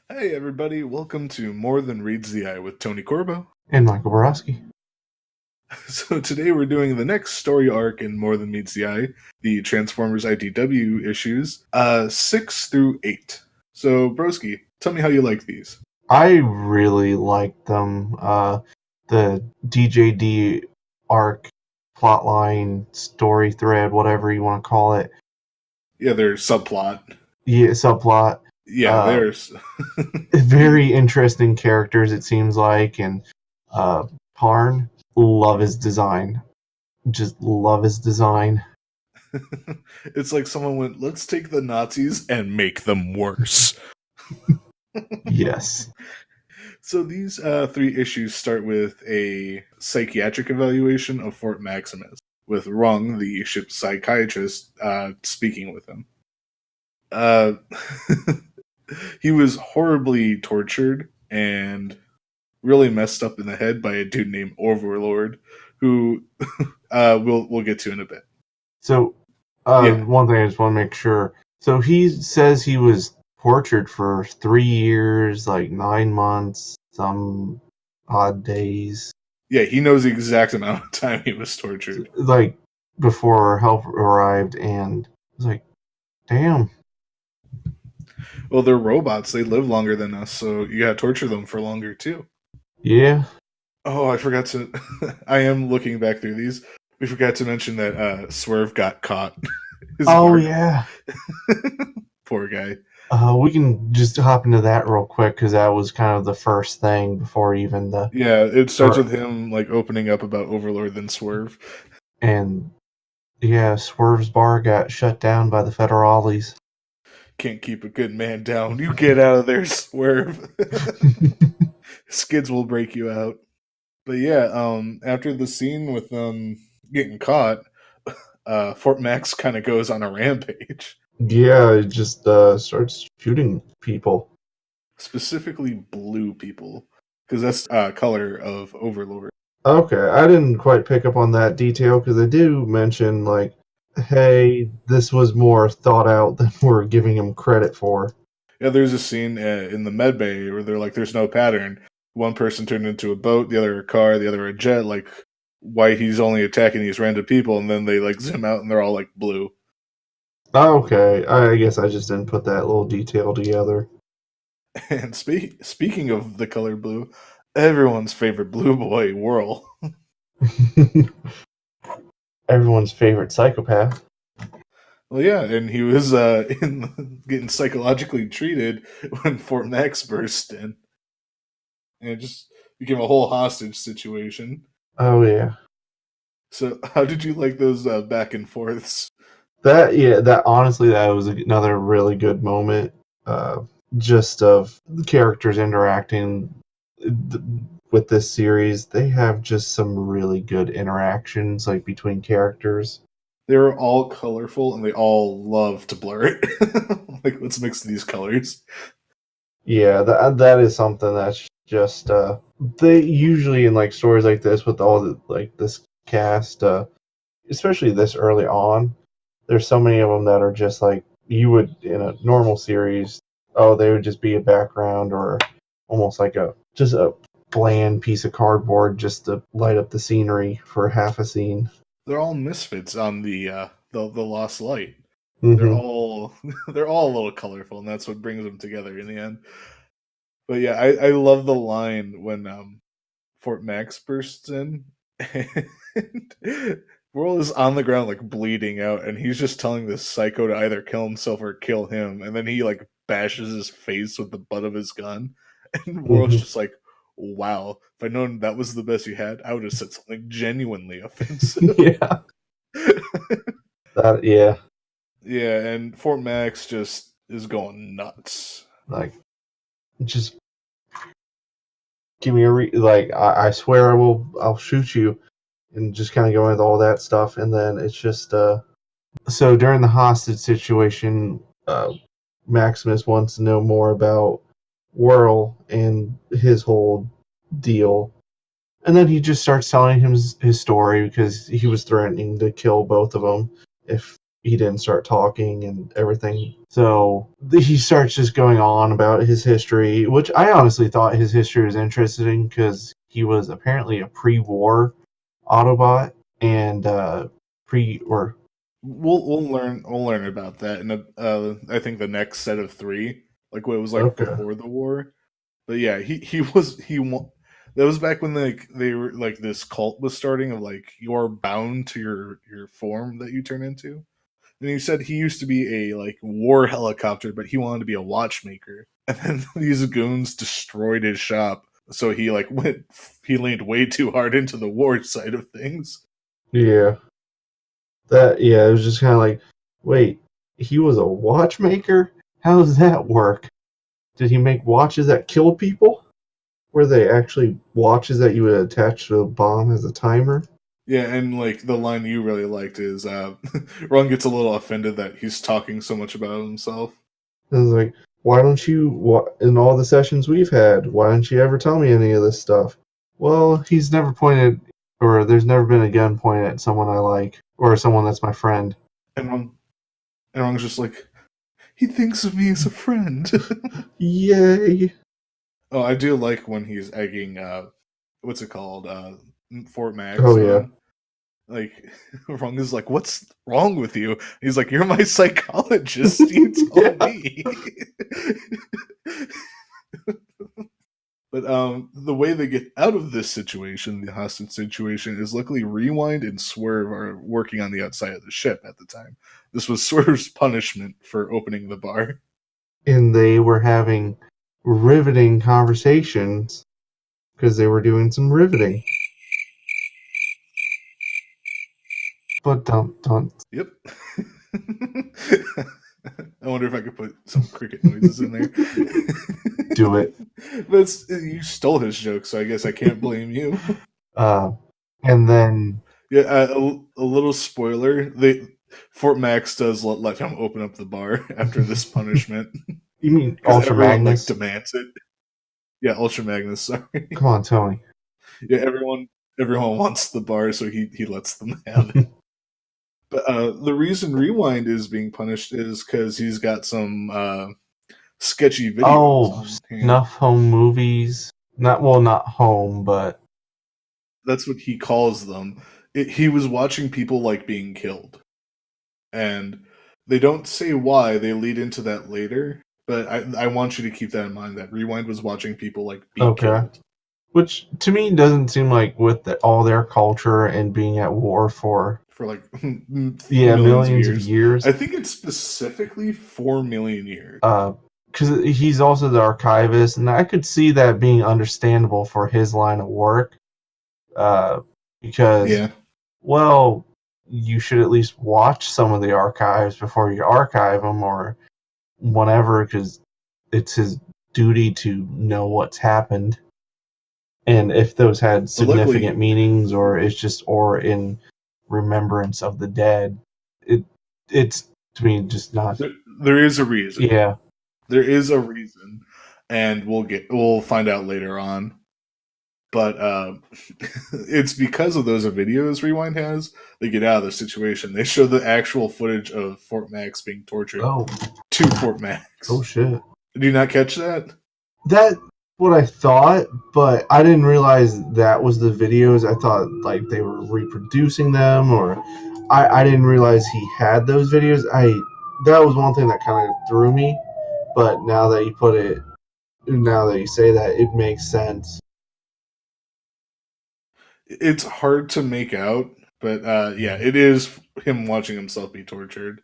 Hey everybody, welcome to More Than Reads the Eye with Tony Corbo. And Michael Borowski. So today we're doing the next story arc in More Than Meets the Eye, the Transformers IDW issues, 6 through 8. So Broski, tell me how you like these. I really like them. The DJD arc, plotline, story thread, whatever you want to call it. Yeah, their subplot. Yeah, subplot. Yeah, Uh, there's... Very interesting characters, it seems like. And Parn, love his design. Just love his design. It's like someone went, let's take the Nazis and make them worse. Yes. So these three issues start with a psychiatric evaluation of Fort Maximus, with Rung, the ship's psychiatrist, speaking with him. Uh, he was horribly tortured and really messed up in the head by a dude named Overlord, who we'll get to in a bit. So, Yeah, one thing I just want to make sure. So he says he was tortured for 3 years, like 9 months, some odd days, yeah, he knows the exact amount of time he was tortured. like before help arrived, and I was like, damn. Well, they're robots; they live longer than us, so you gotta torture them for longer too. Yeah. Oh, I forgot to. I am looking back through these. We forgot to mention that Swerve got caught. His Oh, guard. yeah. Poor guy. We can just hop into that real quick because that was kind of the first thing before even the. Yeah, it starts Or, with him like opening up about Overlord, then Swerve. and yeah, Swerve's bar got shut down by the federales. Can't keep a good man down. You get out of there, Swerve. Skids will break you out. But yeah, after the scene with them getting caught, Fort Max kind of goes on a rampage. Yeah, it just starts shooting people. Specifically blue people, because that's color of Overlord. Okay, I didn't quite pick up on that detail because they do mention, like, hey, this was more thought out than we're giving him credit for. Yeah, there's a scene in the med bay where they're like, "There's no pattern." One person turned into a boat, the other a car, the other a jet. Like, why he's only attacking these random people? And then they like zoom out and they're all like blue. Okay, I guess I just didn't put that little detail together. And speaking of the color blue, everyone's favorite blue boy, Whirl. Everyone's favorite psychopath. Well, yeah, and he was getting psychologically treated when Fort Max burst in, and it just became a whole hostage situation. Oh, yeah. So, how did you like those back and forths? That honestly, that was another really good moment. Uh, just of the characters interacting with this series. They have just some really good interactions, like between characters. They were all colorful, and they all love to blur it. Like, let's mix these colors. Yeah, that is something that's just they usually in like stories like this with all the like this cast, especially this early on. There's so many of them that are just like you would in a normal series. Oh, they would just be a background or almost like a bland piece of cardboard just to light up the scenery for half a scene. They're all misfits on the Lost Light. They're Hmm. all they're all a little colorful, and that's what brings them together in the end. But yeah, I love the line when Fort Max bursts in, and Whirl is on the ground like bleeding out, and he's just telling this psycho to either kill himself or kill him, and then he like bashes his face with the butt of his gun, and Whirl's Hmm. just like, "Wow, if I'd known that was the best you had, I would have said something genuinely offensive." Yeah, yeah, Yeah, and Fort Max just is going nuts. like just give me like I swear I'll shoot you, and just kind of going with all that stuff, and then it's just so during the hostage situation, Maximus wants to know more about Whirl and his whole deal. And then he just starts telling him his story because he was threatening to kill both of them if he didn't start talking and everything. So he starts just going on about his history, which I honestly thought his history was interesting because he was apparently a pre-war Autobot and pre or We'll learn about that in I think the next set of three, like what it was like okay, before the war. But yeah, that was back when they were like this cult was starting of like you're bound to your form that you turn into. And he said he used to be a like war helicopter, but he wanted to be a watchmaker. And then these goons destroyed his shop, so he leaned way too hard into the war side of things. yeah, that yeah, it was just kind of like, wait, he was a watchmaker? How does that work? Did he make watches that kill people? Were they actually watches that you would attach to a bomb as a timer? Yeah, and like the line you really liked is Ron gets a little offended that he's talking so much about himself. I was like, why don't you, in all the sessions we've had, why don't you ever tell me any of this stuff? Well, he's never pointed, or there's never been a gun pointed at someone I like, or someone that's my friend. And Ron's just like, he thinks of me as a friend. Yay! Oh, I do like when he's egging what's it called? Fort Oh, Max yeah. on. Like Rung is like, what's wrong with you? He's like, you're my psychologist. You tell Yeah. me. But the way they get out of this situation, the hostage situation, is luckily Rewind and Swerve are working on the outside of the ship at the time. This was Swerve's punishment for opening the bar. And they were having riveting conversations because they were doing some riveting. But don't Yep. I wonder if I could put some cricket noises in there. do it. But you stole his joke, so I guess I can't blame you. Uh, and then, Yeah, a little spoiler: they Fort Max does let him open up the bar after this punishment you mean because Ultra everyone like Magnus? demands it. Yeah, Ultra Magnus. Sorry. Come on, Tony. Yeah, everyone wants the bar, so he lets them have it. But the reason Rewind is being punished is because he's got some sketchy videos Oh, on hand. snuff home movies. Not home, but That's what he calls them. He was watching people like being killed, and they don't say why. They lead into that later, but I want you to keep that in mind. That Rewind was watching people like be okay. killed Which to me doesn't seem like with all their culture and being at war for for like yeah millions of millions of years. years. I think it's specifically 4 million years. Because he's also the archivist, and I could see that being understandable for his line of work. Uh, because Yeah, well, you should at least watch some of the archives before you archive them or whatever, because it's his duty to know what's happened and if those had but significant luckily meanings or it's just or in remembrance of the dead. It it's to me just not. there is a reason. Yeah. There is a reason, and we'll find out later on. But it's because of those videos Rewind has. They get out of the situation. They show the actual footage of Fort Max being tortured Oh. to Fort Oh Max. shit. Did you not catch that? That what I thought, but I didn't realize that was the videos. I thought like they were reproducing them, or I didn't realize he had those videos. I that was one thing that kind of threw me. But now that you say that, it makes sense. It's hard to make out, but yeah, it is him watching himself be tortured.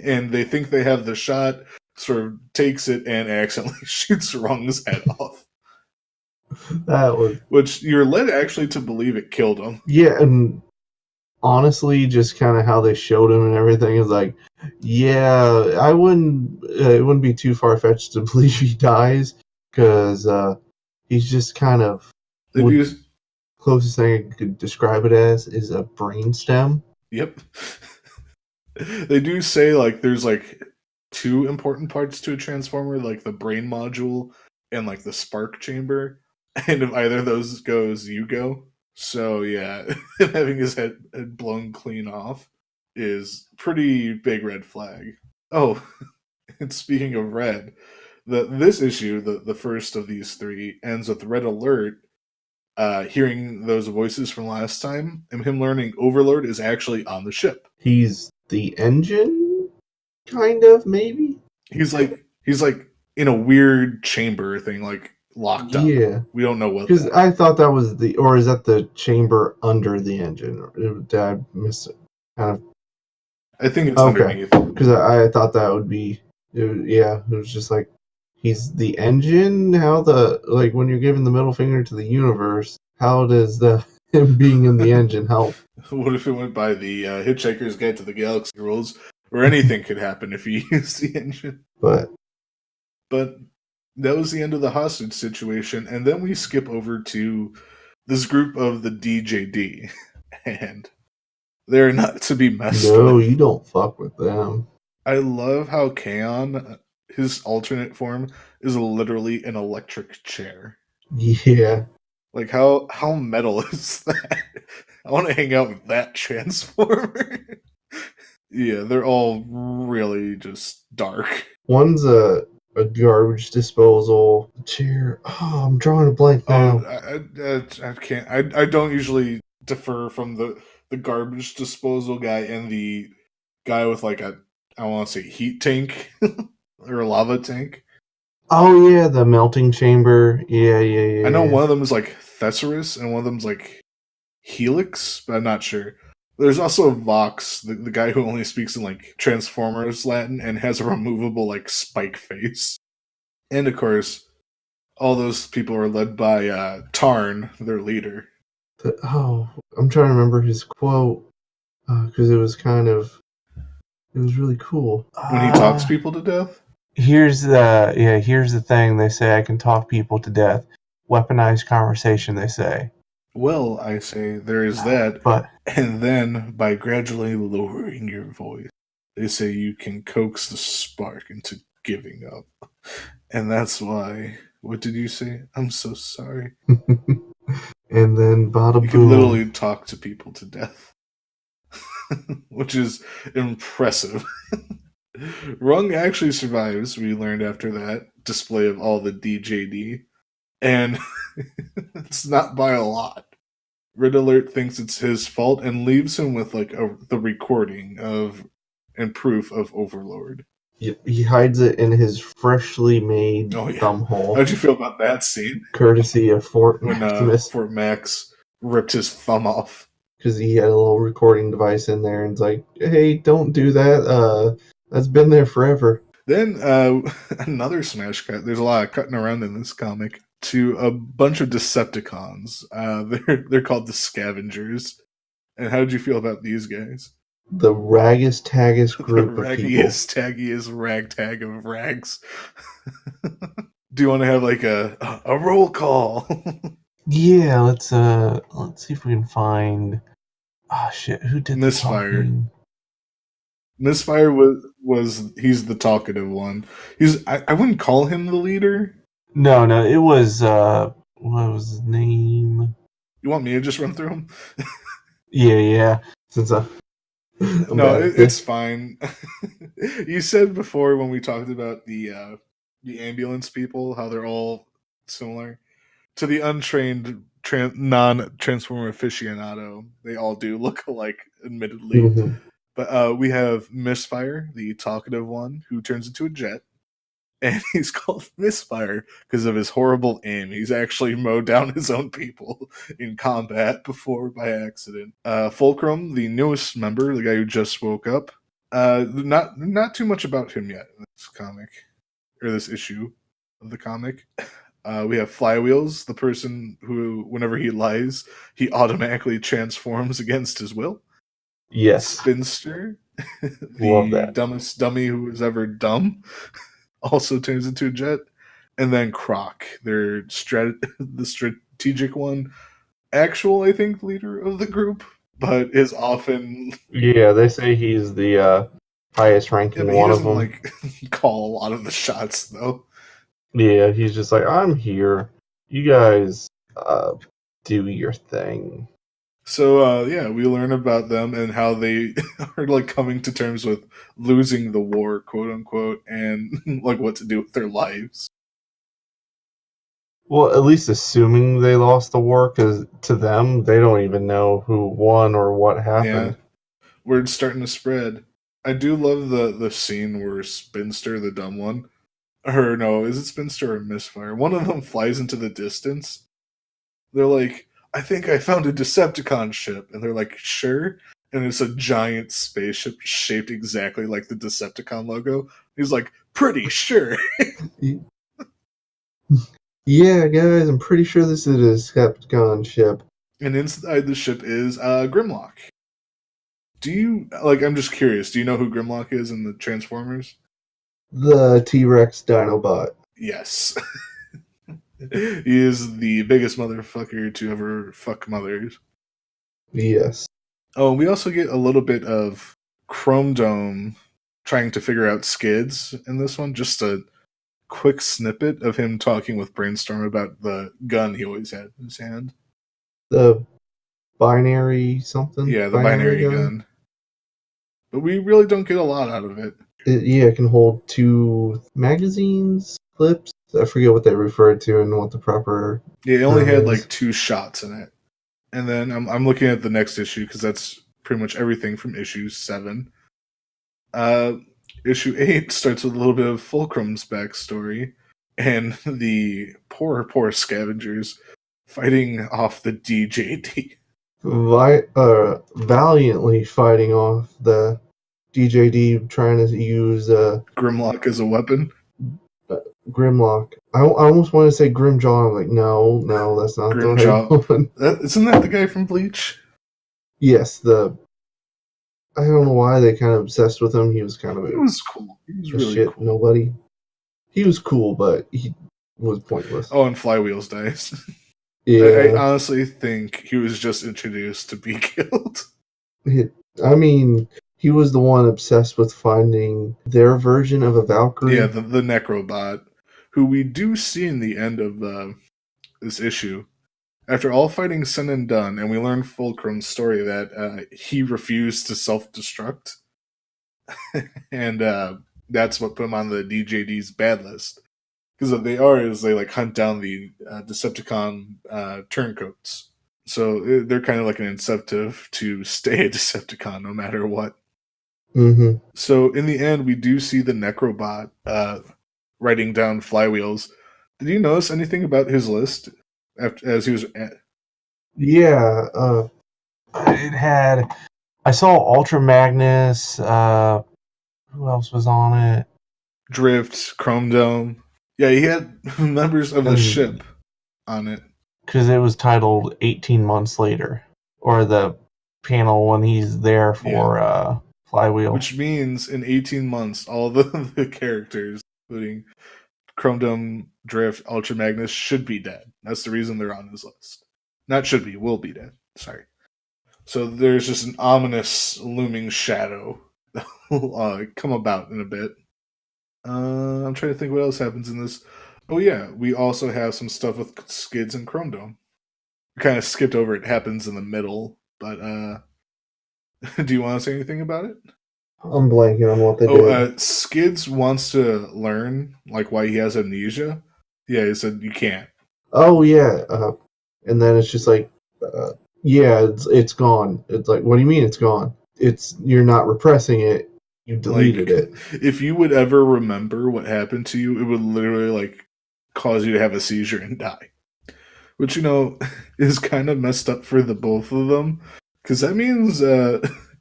And they think they have the shot, sort of takes it and accidentally shoots Rung's head off. That was Which you're led actually to believe it killed him. yeah, and honestly, just kind of how they showed him and everything is like, yeah, I wouldn't. It wouldn't be too far fetched to believe he dies because he's just kind of They would do, closest thing I could describe it as is a brainstem. yep. They do say like there's like two important parts to a transformer, like the brain module and like the spark chamber. And if either of those goes, you go. So yeah, having his head blown clean off. is pretty big red flag. Oh, and speaking of red, this issue, the first of these three, ends with Red Alert hearing those voices from last time, and him learning Overlord is actually on the ship. He's the engine, kind of, maybe. He's like in a weird chamber thing, like locked up. Yeah, We don't know what because that. I thought that was or is that the chamber under the engine? Or did I miss it? Kind I think it's of okay, underneath. because I thought that would be, yeah. It was just like he's the engine. How the like when you're giving the middle finger to the universe? How does the him being in the engine help? What if it went by the Hitchhiker's Guide to the Galaxy rules, where anything could happen if you use the engine? But But that was the end of the hostage situation, and then we skip over to this group of the DJD, and they're not to be messed no, with. you don't fuck with them. I love how Kaon, his alternate form, is literally an electric chair. Yeah, Like how metal is that? I want to hang out with that transformer. Yeah, they're all really just dark. one's a garbage disposal chair. Oh, I'm drawing a blank Oh, now. I can't. I don't usually defer from the garbage disposal guy and the guy with like a, I want to say heat tank or a lava tank. Oh yeah, the melting chamber. Yeah, yeah, I know yeah, yeah. one of them is like Thesaurus and one of them's like Helix, but I'm not sure. There's also Vox, the guy who only speaks in like Transformers Latin and has a removable like spike face. And of course, all those people are led by Tarn, their leader. Oh, I'm trying to remember his quote because it was really cool. When he talks people to death, Here's the thing. They say I can talk people to death. Weaponized conversation. They say, well, I say there is that, but and then by gradually lowering your voice, they say you can coax the spark into giving up. And that's why. What did you say? I'm so sorry. and then bada You could boom. literally talk to people to death, which is impressive. Rung actually survives, we learned after that display of all the DJD, and it's not by a lot. Red Alert thinks it's his fault and leaves him with like the recording of and proof of Overlord. He hides it in his freshly made Oh yeah, thumb hole, how'd you feel about that scene courtesy of Fort when Maximus, Fort Max ripped his thumb off? because he had a little recording device in there, and it's like, hey, don't do that. That's been there forever. Then another smash cut. There's a lot of cutting around in this comic to a bunch of Decepticons. They're called the Scavengers. And how did you feel about these guys? The raggest taggest The group of people. raggiest, taggiest ragtag of rags. Do you want to have like a roll call? Yeah, let's see if we can find. Ah, shit, who did the Misfire. talking? Misfire was he's the talkative one. I wouldn't call him the leader. No, no, it was what was his name? You want me to just run through him? Yeah, yeah. Since I'm No, bad at it's this. fine. You said before when we talked about the ambulance people, how they're all similar to the untrained non-transformer aficionado. They all do look alike, admittedly. Hmm. But we have Misfire, the talkative one, who turns into a jet, and he's called Misfire because of his horrible aim. He's actually mowed down his own people in combat before by accident. Fulcrum, the newest member, the guy who just woke up. Not too much about him yet in this comic or this issue of the comic. We have Flywheels, the person who, whenever he lies, he automatically transforms against his will. Yes, Spinster, love the that. dumbest dummy who was ever dumb, also turns into a jet. And then Croc, the strategic one, actual, I think, leader of the group, but is often, Yeah, they say he's the highest yeah, ranking but he one of doesn't them. like call a lot of the shots though. Yeah, he's just like, I'm here. You guys do your thing. So yeah, we learn about them and how they are like coming to terms with losing the war, quote unquote, and like what to do with their lives. Well, at least assuming they lost the war, because to them, they don't even know who won or what Yeah, happened. word's starting to spread. I do love the scene where Spinster, the dumb one, or no, is it Spinster or Misfire? One of them flies into the distance. They're like, I think I found a Decepticon ship. And they're like, sure. And it's a giant spaceship shaped exactly like the Decepticon logo. He's like, pretty sure. Yeah, guys, I'm pretty sure this is a Decepticon ship. And inside the ship is Grimlock. Do you, like, I'm just curious, do you know who Grimlock is in the Transformers? The T-Rex Dinobot. Yes. He is the biggest motherfucker to ever fuck mothers. Yes. Oh, we also get a little bit of Chrome Dome trying to figure out skids in this one. Just a quick snippet of him talking with Brainstorm about the gun he always had in his hand. The binary something? Yeah, the Binary binary gun? gun. But we really don't get a lot out of it. It can hold 2 magazines, clips. I forget what they refer to and what the proper Yeah, it only term had is. like 2 shots in it. And then I'm looking at the next issue because that's pretty much everything from issue 7. Uh, issue 8 starts with a little bit of Fulcrum's backstory and the poor scavengers fighting off the DJD. Valiantly fighting off the DJD trying to use Grimlock as a weapon. Grimlock. I almost want to say Grimjaw. I'm like, no, that's not the right Grimjaw. one. Isn't that the guy from Bleach? Yes, I don't know why they kind of obsessed with him. He was kind of He was cool. He was a really shit cool. nobody. He was cool, but he was pointless. Oh, and Flywheels dies. I Yeah, honestly think he was just introduced to be killed. he, I mean, he was the one obsessed with finding their version of a Yeah, Valkyrie. the Necrobot, who we do see in the end of this issue. After all fighting said and done, and we learn Fulcrum's story that he refused to self destruct, and that's what put him on the DJD's bad list. Because what they are is they like hunt down the Decepticon turncoats. So they're kind of like an incentive to stay a Decepticon no matter what. Mm-hmm. So in the end, we do see the Necrobot writing down Flywheels. Did you notice anything about his list after, as he was Yeah, it had. I saw Ultra Magnus. Who else was on it? Drift, Chrome Dome? Yeah, he had members of the And ship on it. because it was titled 18 months later, or the panel when he's there Yeah, for Flywheel. which means in 18 months, all the characters, including Chrome Dome, Drift, Ultra Magnus, should be dead. That's the reason they're on his list. Not should be, will be dead. Sorry. So there's just an ominous looming shadow that will come about in a bit. I'm trying to think what else happens in this. Oh yeah, we also have some stuff with Skids and Chrome Dome. We kind of skipped over it. Happens in the middle, but do you want to say anything about it? I'm blanking on what they Oh, did. Skids wants to learn like why he has amnesia. Yeah, he said you can't. Oh yeah, and then it's just like, yeah, it's gone. It's like, what do you mean it's gone? It's you're not repressing it. You deleted Like, it. if you would ever remember what happened to you, it would literally like cause you to have a seizure and die. Which is kind of messed up for the both of them, because that means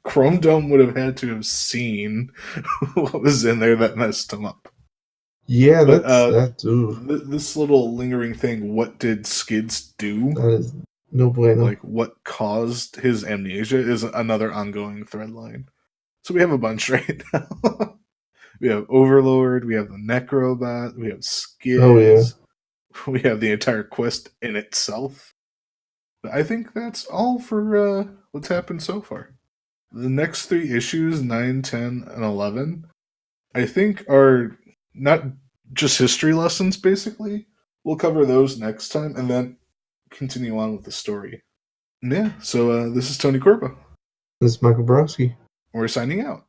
Chrome Dome would have had to have seen what was in there that messed him up. Yeah, But that's ooh, this little lingering thing, what did Skids do? that is no bueno. Like, what caused his amnesia is another ongoing thread line. So we have a bunch right now. We have Overlord, we have the Necrobot, we have Oh yeah, Skids, we have the entire quest in itself. But I think that's all for what's happened so far. The next 3 issues, 9, 10, and 11, I think are not just history lessons, basically. We'll cover those next time and then continue on with the story. Yeah, so this is Tony Corpa. This is Michael Borowski. We're signing out.